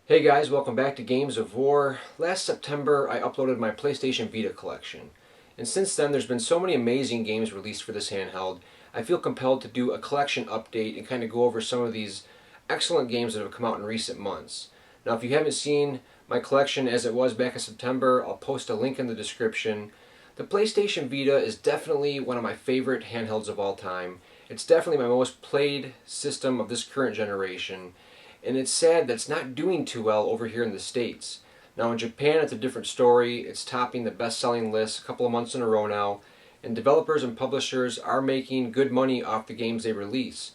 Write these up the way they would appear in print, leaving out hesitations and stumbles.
Hey guys, welcome back to Games of War. Last September I uploaded my PlayStation Vita collection, and since then there's been so many amazing games released for this handheld. I feel compelled to do a collection update and kind of go over some of these excellent games that have come out in recent months. Now if you haven't seen my collection as it was back in September, I'll post a link in the description. The PlayStation Vita is definitely one of my favorite handhelds of all time. It's definitely my most played system of this current generation. And it's sad that it's not doing too well over here in the States. Now in Japan it's a different story. It's topping the best-selling list a couple of months in a row now, and developers and publishers are making good money off the games they release.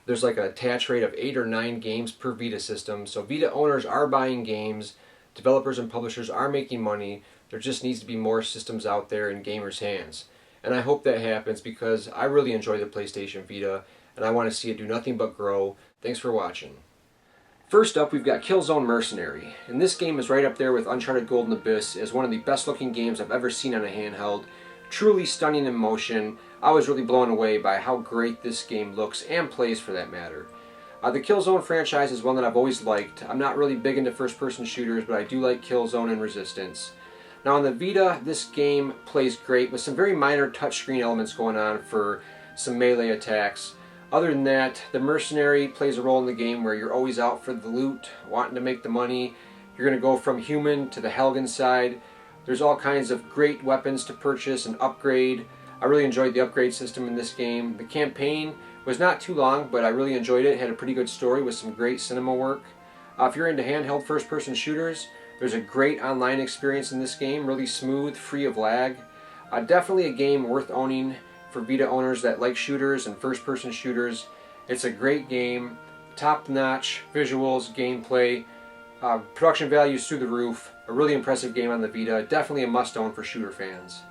There's like an attach rate of 8 or 9 games per Vita system, so Vita owners are buying games, developers and publishers are making money. There just needs to be more systems out there in gamers' hands. And I hope that happens because I really enjoy the PlayStation Vita and I want to see it do nothing but grow. Thanks for watching. First up, we've got Killzone Mercenary, and this game is right up there with Uncharted Golden Abyss as one of the best looking games I've ever seen on a handheld. Truly stunning in motion. I was really blown away by how great this game looks and plays for that matter. The Killzone franchise is one that I've always liked. I'm not really big into first person shooters, but I do like Killzone and Resistance. Now on the Vita, this game plays great with some very minor touchscreen elements going on for some melee attacks. Other than that, the Mercenary plays a role in the game where you're always out for the loot, wanting to make the money. You're going to go from human to the Helgen side. There's all kinds of great weapons to purchase and upgrade. I really enjoyed the upgrade system in this game. The campaign was not too long, but I really enjoyed it. It had a pretty good story with some great cinema work. If you're into handheld first-person shooters, there's a great online experience in this game, really smooth, free of lag. Definitely a game worth owning for Vita owners that like shooters and first-person shooters. It's a great game, top-notch visuals, gameplay, production values through the roof. A really impressive game on the Vita, definitely a must-own for shooter fans.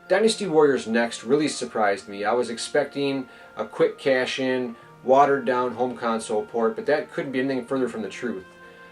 Dynasty Warriors Next really surprised me. I was expecting a quick cash-in, watered-down home console port, but that couldn't be anything further from the truth.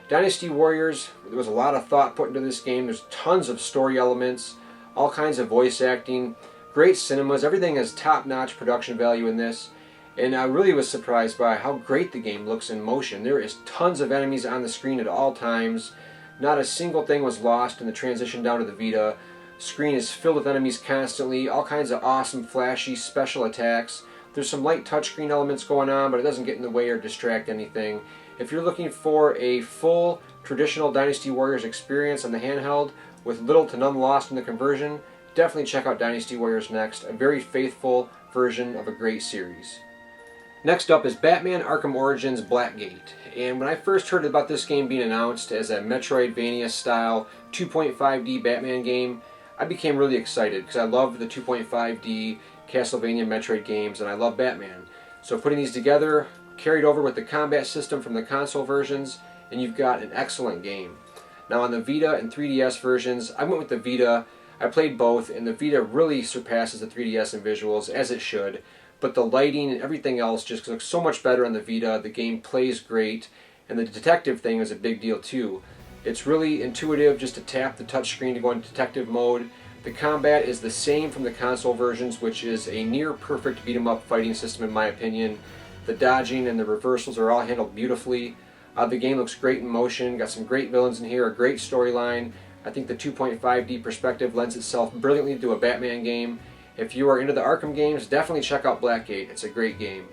Dynasty Warriors, there was a lot of thought put into this game. There's tons of story elements, all kinds of voice acting, great cinemas, everything has top-notch production value in this, and I really was surprised by how great the game looks in motion. There is tons of enemies on the screen at all times. Not a single thing was lost in the transition down to the Vita. Screen is filled with enemies constantly, all kinds of awesome, flashy, special attacks. There's some light touchscreen elements going on, but it doesn't get in the way or distract anything. If you're looking for a full, traditional Dynasty Warriors experience on the handheld with little to none lost in the conversion, definitely check out Dynasty Warriors Next, a very faithful version of a great series. Next up is Batman Arkham Origins Blackgate, and when I first heard about this game being announced as a Metroidvania style 2.5D Batman game, I became really excited because I love the 2.5D Castlevania Metroid games and I love Batman. So putting these together, carried over with the combat system from the console versions, and you've got an excellent game. Now on the Vita and 3DS versions, I went with the Vita. I played both, and the Vita really surpasses the 3DS in visuals, as it should, but the lighting and everything else just looks so much better on the Vita. The game plays great, and the detective thing is a big deal too. It's really intuitive just to tap the touchscreen to go into detective mode. The combat is the same from the console versions, which is a near-perfect beat-em-up fighting system in my opinion. The dodging and the reversals are all handled beautifully. The game looks great in motion, got some great villains in here, a great storyline. I think the 2.5D perspective lends itself brilliantly to a Batman game. If you are into the Arkham games, definitely check out Blackgate. It's a great game.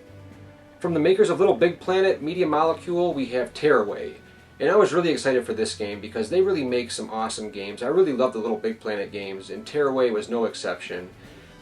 From the makers of Little Big Planet, Media Molecule, we have Tearaway. And I was really excited for this game because they really make some awesome games. I really love the Little Big Planet games, and Tearaway was no exception.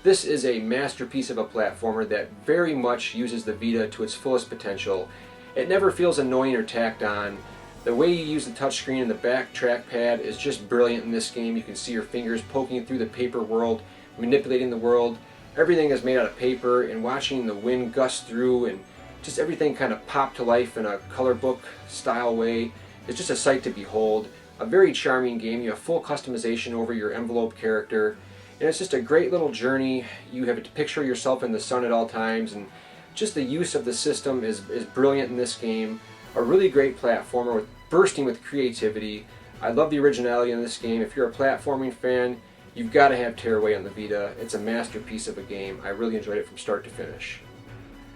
This is a masterpiece of a platformer that very much uses the Vita to its fullest potential. It never feels annoying or tacked on. The way you use the touchscreen and the back trackpad is just brilliant in this game. You can see your fingers poking through the paper world, manipulating the world. Everything is made out of paper, and watching the wind gust through and just everything kind of pop to life in a color book style way. It's just a sight to behold. A very charming game. You have full customization over your envelope character, and it's just a great little journey. You have to picture yourself in the sun at all times, and just the use of the system is brilliant in this game. A really great platformer bursting with creativity. I love the originality in this game. If you're a platforming fan, you've got to have Tearaway on the Vita. It's a masterpiece of a game. I really enjoyed it from start to finish.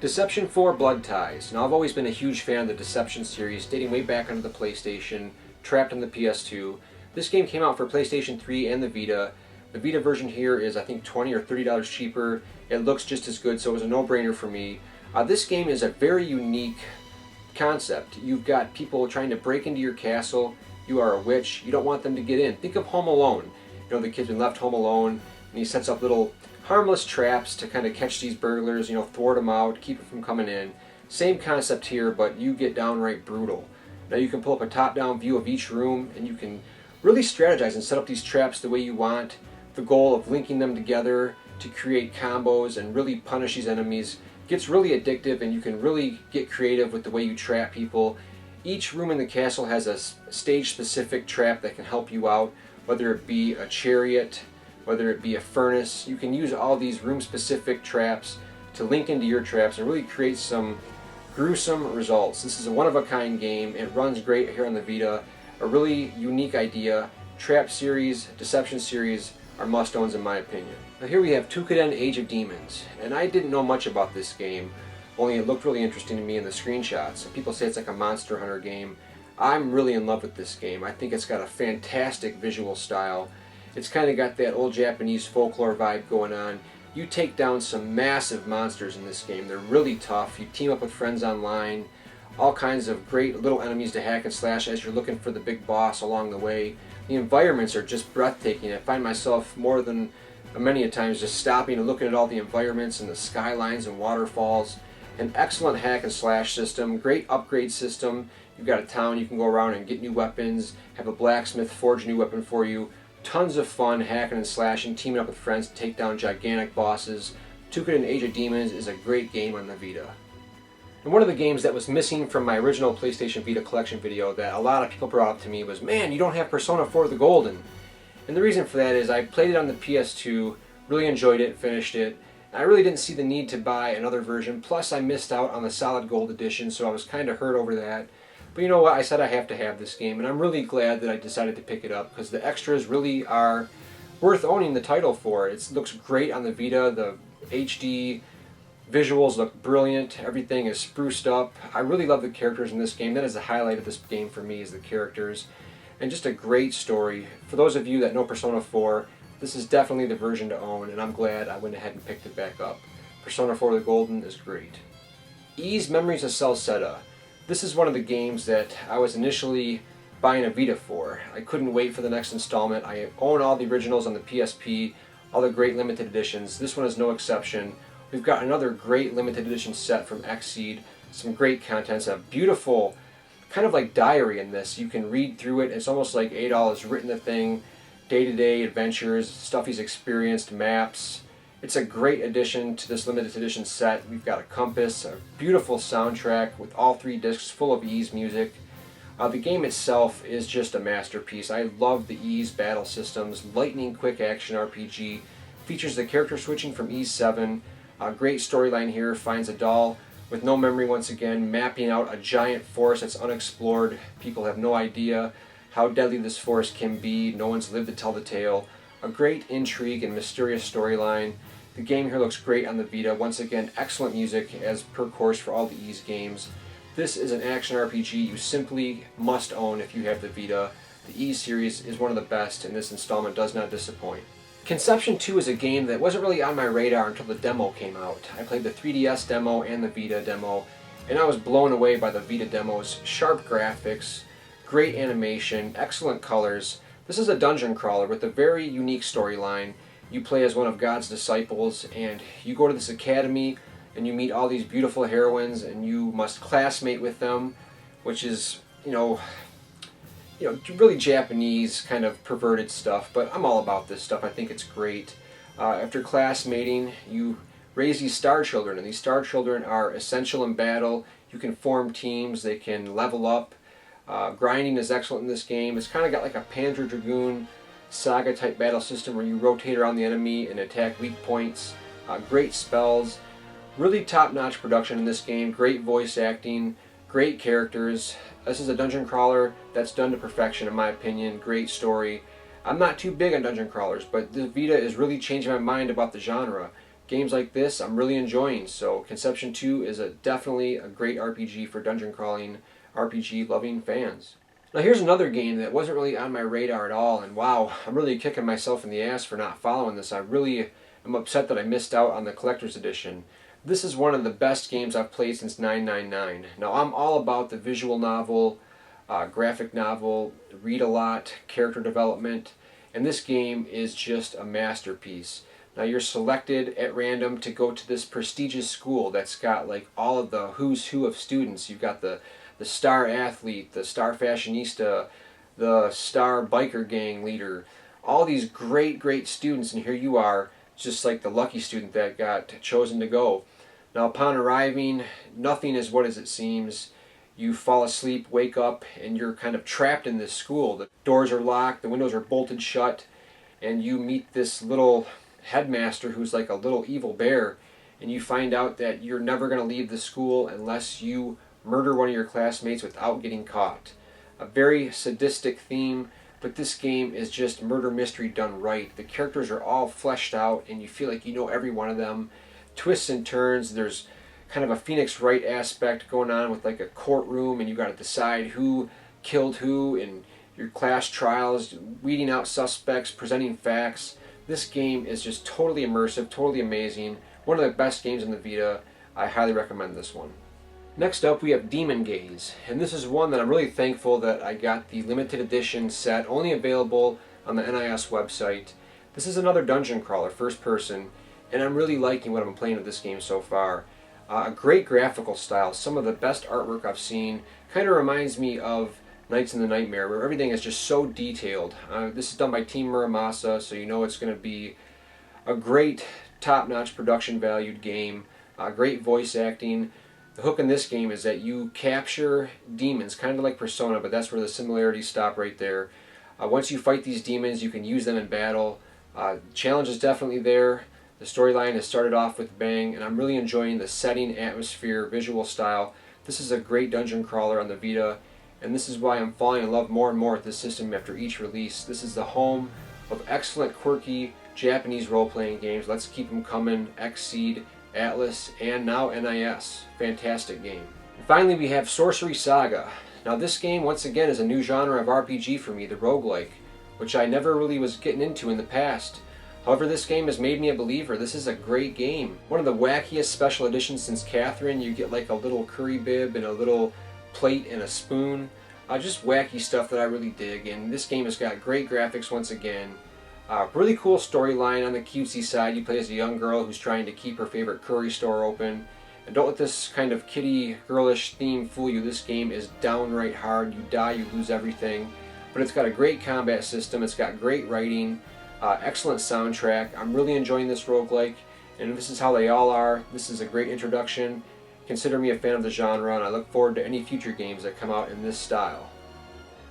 Deception 4 Blood Ties. Now I've always been a huge fan of the Deception series, dating way back onto the PlayStation Trapped on the PS2. This game came out for PlayStation 3 and the Vita. The Vita version here is, I think, $20 or $30 cheaper. It looks just as good, so it was a no-brainer for me. This game is a very unique concept. You've got people trying to break into your castle. You are a witch. You don't want them to get in. Think of Home Alone. You know, the kid's been left home alone, and he sets up little harmless traps to kind of catch these burglars, you know, thwart them out, keep it from coming in. Same concept here, but you get downright brutal. Now you can pull up a top-down view of each room, and you can really strategize and set up these traps the way you want. The goal of linking them together to create combos and really punish these enemies gets really addictive, and you can really get creative with the way you trap people. Each room in the castle has a stage-specific trap that can help you out, whether it be a chariot, whether it be a furnace. You can use all these room-specific traps to link into your traps and really create some gruesome results. This is a one-of-a-kind game. It runs great here on the Vita. A really unique idea. Trap series, Deception series are must-owns in my opinion. Now here we have Toukiden Age of Demons, and I didn't know much about this game, only it looked really interesting to me in the screenshots. People say it's like a Monster Hunter game. I'm really in love with this game. I think it's got a fantastic visual style. It's kind of got that old Japanese folklore vibe going on. You take down some massive monsters in this game. They're really tough. You team up with friends online. All kinds of great little enemies to hack and slash as you're looking for the big boss along the way. The environments are just breathtaking. I find myself more than many a times just stopping and looking at all the environments and the skylines and waterfalls. An excellent hack and slash system, great upgrade system. You've got a town you can go around and get new weapons, have a blacksmith forge a new weapon for you. Tons of fun hacking and slashing, teaming up with friends to take down gigantic bosses. Toukiden Age of Demons is a great game on the Vita. And one of the games that was missing from my original PlayStation Vita collection video that a lot of people brought up to me was, man, you don't have Persona 4 the Golden. And the reason for that is I played it on the PS2, really enjoyed it, finished it. And I really didn't see the need to buy another version, plus I missed out on the Solid Gold edition, so I was kind of hurt over that. But you know what, I said I have to have this game, and I'm really glad that I decided to pick it up, because the extras really are worth owning the title for. It looks great on the Vita, the HD visuals look brilliant, everything is spruced up. I really love the characters in this game. That is the highlight of this game for me, is the characters. And just a great story. For those of you that know Persona 4, this is definitely the version to own, and I'm glad I went ahead and picked it back up. Persona 4 the Golden is great. Ys Memories of Celceta. This is one of the games that I was initially buying a Vita for. I couldn't wait for the next installment. I own all the originals on the PSP, all the great limited editions. This one is no exception. We've got another great limited edition set from Xseed, some great contents, a beautiful kind of like diary in this. You can read through it. It's almost like Adol has written the thing, day-to-day adventures, stuff he's experienced, maps. It's a great addition to this limited edition set. We've got a compass, a beautiful soundtrack with all 3 discs full of Ys music. The game itself is just a masterpiece. I love the Ys battle systems, lightning quick action RPG, features the character switching from Ys 7. A great storyline here, finds a doll with no memory once again, mapping out a giant forest that's unexplored. People have no idea how deadly this forest can be. No one's lived to tell the tale. A great intrigue and mysterious storyline. The game here looks great on the Vita. Once again, excellent music as per course for all the Ys games. This is an action RPG you simply must own if you have the Vita. The Ys series is one of the best, and this installment does not disappoint. Conception 2 is a game that wasn't really on my radar until the demo came out. I played the 3DS demo and the Vita demo, and I was blown away by the Vita demo's sharp graphics, great animation, excellent colors. This is a dungeon crawler with a very unique storyline. You play as one of God's disciples, and you go to this academy, and you meet all these beautiful heroines, and you must classmate with them, which is, really Japanese kind of perverted stuff, but I'm all about this stuff. I think it's great. After classmating, you raise these star children, and these star children are essential in battle. You can form teams, they can level up. Grinding is excellent in this game. It's kind of got like a Panzer Dragoon Saga type battle system where you rotate around the enemy and attack weak points. Great spells. Really top-notch production in this game. Great voice acting. Great characters. This is a dungeon crawler that's done to perfection in my opinion. Great story. I'm not too big on dungeon crawlers, but the Vita is really changing my mind about the genre. Games like this I'm really enjoying, so Conception 2 is definitely a great RPG for dungeon crawling, RPG loving fans. Now here's another game that wasn't really on my radar at all, and wow, I'm really kicking myself in the ass for not following this. I really am upset that I missed out on the collector's edition. This is one of the best games I've played since 999. Now I'm all about the visual novel, graphic novel, read a lot, character development, and this game is just a masterpiece. Now you're selected at random to go to this prestigious school that's got like all of the who's who of students. You've got the star athlete, the star fashionista, the star biker gang leader, all these great students, and here you are, just like the lucky student that got chosen to go. Now upon arriving, nothing is what as it seems. You fall asleep, wake up, and you're kind of trapped in this school. The doors are locked, the windows are bolted shut, and you meet this little headmaster who's like a little evil bear, and you find out that you're never going to leave the school unless you murder one of your classmates without getting caught. A very sadistic theme, but this game is just murder mystery done right. The characters are all fleshed out and you feel like you know every one of them. Twists and turns, there's kind of a Phoenix Wright aspect going on with like a courtroom, and you got to decide who killed who in your class trials, weeding out suspects, presenting facts. This game is just totally immersive, totally amazing. One of the best games in the Vita. I highly recommend this one. Next up we have Demon Gaze, and this is one that I'm really thankful that I got the limited edition set, only available on the NIS website. This is another dungeon crawler, first person, and I'm really liking what I'm playing with this game so far. A great graphical style, some of the best artwork I've seen. Kind of reminds me of Nights in the Nightmare, where everything is just so detailed. This is done by Team Muramasa, so you know it's going to be a great top-notch production valued game. Great voice acting. The hook in this game is that you capture demons, kind of like Persona, but that's where the similarities stop right there. Once you fight these demons, you can use them in battle. Challenge is definitely there. The storyline has started off with a bang, and I'm really enjoying the setting, atmosphere, visual style. This is a great dungeon crawler on the Vita, and this is why I'm falling in love more and more with this system after each release. This is the home of excellent, quirky Japanese role-playing games. Let's keep them coming. Xseed, Atlas, and now NIS. Fantastic game. And finally we have Sorcery Saga. Now this game once again is a new genre of RPG for me, the roguelike, which I never really was getting into in the past. However, this game has made me a believer. This is a great game. One of the wackiest special editions since Catherine. You get like a little curry bib and a little plate and a spoon. Just wacky stuff that I really dig, and this game has got great graphics once again. Really cool storyline on the cutesy side. You play as a young girl who's trying to keep her favorite curry store open. And don't let this kind of kiddie, girlish theme fool you. This game is downright hard. You die, you lose everything. But it's got a great combat system. It's got great writing, excellent soundtrack. I'm really enjoying this roguelike, and this is how they all are. This is a great introduction. Consider me a fan of the genre, and I look forward to any future games that come out in this style.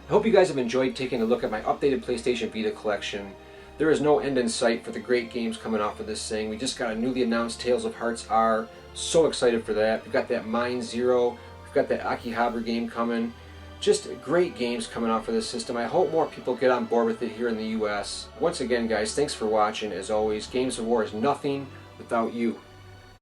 I hope you guys have enjoyed taking a look at my updated PlayStation Vita collection. There is no end in sight for the great games coming off of this thing. We just got a newly announced Tales of Hearts R. So excited for that. We've got that Mind Zero. We've got that Akihabara game coming. Just great games coming off of this system. I hope more people get on board with it here in the US. Once again, guys, thanks for watching. As always, Games of War is nothing without you.